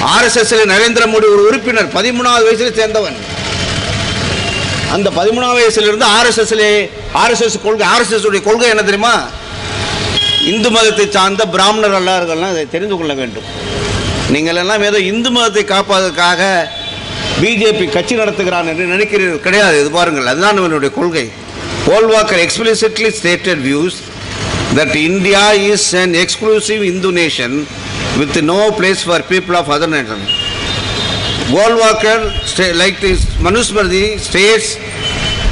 RSSல நரேந்திர மோடி ஒரு உறுப்பினர் 13வது வயசில் சேர்ந்தவன். அந்த 13வது வயசிலிருந்து RSS கொள்கை, RSS உடைய கொள்கை என்ன தெரியுமா? இந்து மதத்தை சார்ந்த பிராமணர் அல்லாதவர்கள்லாம் அதை தெரிந்து கொள்ள வேண்டும். நீங்கள் எல்லாம் ஏதோ இந்து மதத்தை காப்பதற்காக பிஜேபி கட்சி நடத்துகிறான் என்று நினைக்கிறீர்கள். கிடையாது. இது பாருங்கள், அதுதான் என்னுடைய கொள்கை. Golwalkar explicitly stated views that India is an exclusive Hindu nation with no place for people of other nation. Golwalkar, like this Manusmriti, states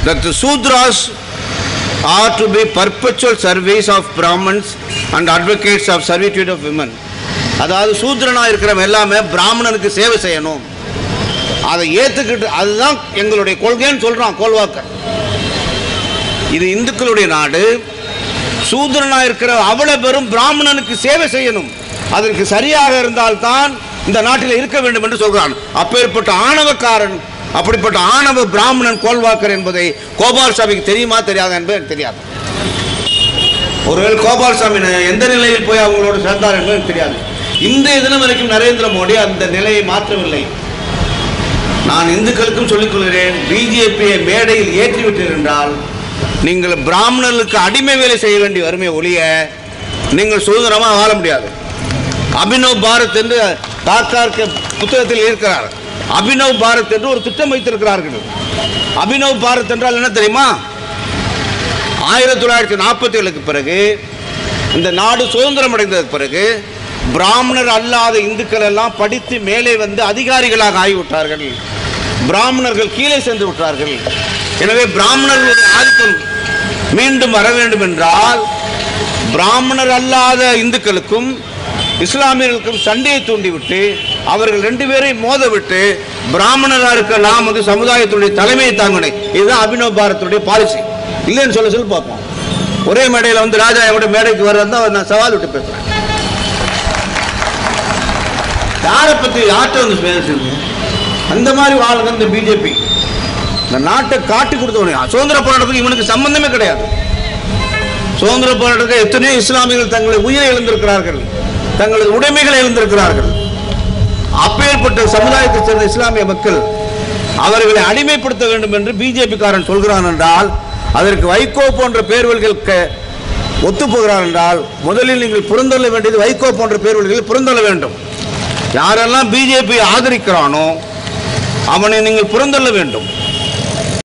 that the Sudras are to be perpetual service of Brahmins and advocates of servitude of women. அதாவது சூத்ரனா இருக்கிறவங்க எல்லாமே பிராமணனுக்கு சேவை செய்யணும், அதை ஏற்றுக்கிட்டு, அதுதான் எங்களுடைய கொள்கைன்னு சொல்றான் கோல்வாக்கர். இது இந்துக்களுடைய நாடு. சூத்ரனா இருக்கிற அவ்வளவு பெரும் பிராமணனுக்கு சேவை செய்யணும், அதற்கு சரியாக இருந்தால்தான் இந்த நாட்டில் இருக்க வேண்டும் என்று சொல்கிறான். அப்பேற்பட்ட ஆணவக்காரன், அப்படிப்பட்ட ஆணவ பிராமணன் கோல்வாக்கர் என்பதை கோபால்சாமிக்கு தெரியுமா தெரியாதா என்பது எனக்கு தெரியாது. ஒருவேளை கோபால்சாமி எந்த நிலையில் போய் அவங்களோடு சேர்ந்தார் என்பது தெரியாது. இந்த தினம் வரைக்கும் நரேந்திர மோடி அந்த நிலையை மாற்றவில்லை. நான் இந்துக்களுக்கும் சொல்லிக் கொள்கிறேன், பிஜேபியை மேடையில் ஏற்றிவிட்டீர்கள் என்றால் நீங்கள் பிராமணர்களுக்கு அடிமை வேலை செய்ய வேண்டிய வறுமை ஒழிய நீங்கள் சுதந்திரமாக வாழ முடியாது. அபினவ் பாரத் என்று தாக்கார்க்கு புத்தகத்தில் இருக்கிறார். அபினவ் பாரத் என்று ஒரு திட்டம் வைத்திருக்கிறார்கள். அபினவ் பாரத் என்றால் என்ன தெரியுமா? 1947க்கு பிறகு இந்த நாடு சுதந்திரம் அடைந்ததற்கு பிறகு பிராமணர் அல்லாத இந்துக்கள் எல்லாம் படித்து மேலே வந்து அதிகாரிகளாக ஆகிவிட்டார்கள். பிராமணர்கள் கீழே சென்று விட்டார்கள். எனவே பிராமணர்களுடைய ஆதிக்கம் மீண்டும் வர வேண்டும் என்றால் பிராமணர் அல்லாத இந்துக்களுக்கும் இஸ்லாமியர்களுக்கும் சண்டையை தூண்டிவிட்டு அவர்கள் 2 பேரையும் மோதவிட்டு பிராமணராக இருக்க நாம் வந்து சமுதாயத்துடைய தலைமையை தாங்கணும். இதுதான் அபினவ் பாரத்துடைய பாலிசி. இல்லைன்னு சொல்லி பார்ப்போம். ஒரே மேடையில் வந்து ராஜா எவ்வளோ மேடைக்கு வர்றதா நான் சவால் விட்டு பேசுறேன். யாரை பற்றி யார்கிட்ட வந்து பேசுறது? அந்த மாதிரி வாழ்க்கை இந்த பிஜேபி இந்த நாட்டை காட்டி கொடுத்தவனே. சுதந்திர போராட்டத்துக்கு இவனுக்கு சம்பந்தமே கிடையாது. சுதந்திர போராட்டத்துக்கு எத்தனையோ இஸ்லாமியர்கள் தங்களை உயிரை இழந்திருக்கிறார்கள், தங்களது உடைமைகளை இழந்திருக்கிறார்கள். அப்பேற்பட்ட சமுதாயத்தை சேர்ந்த இஸ்லாமிய மக்கள் அவர்களை அடிமைப்படுத்த வேண்டும் என்று பிஜேபி காரன் சொல்கிறான் என்றால், அதற்கு வைகோ போன்ற பேர்வழிகள் ஒத்துப்போகிறார் என்றால், முதலில் நீங்கள் புறந்தள்ள வேண்டியது வைகோ போன்ற பேர்வழிகள் புறந்தள்ள வேண்டும். யாரெல்லாம் பிஜேபி ஆதரிக்கிறானோ அவனை நீங்கள் புறந்தள்ள வேண்டும்.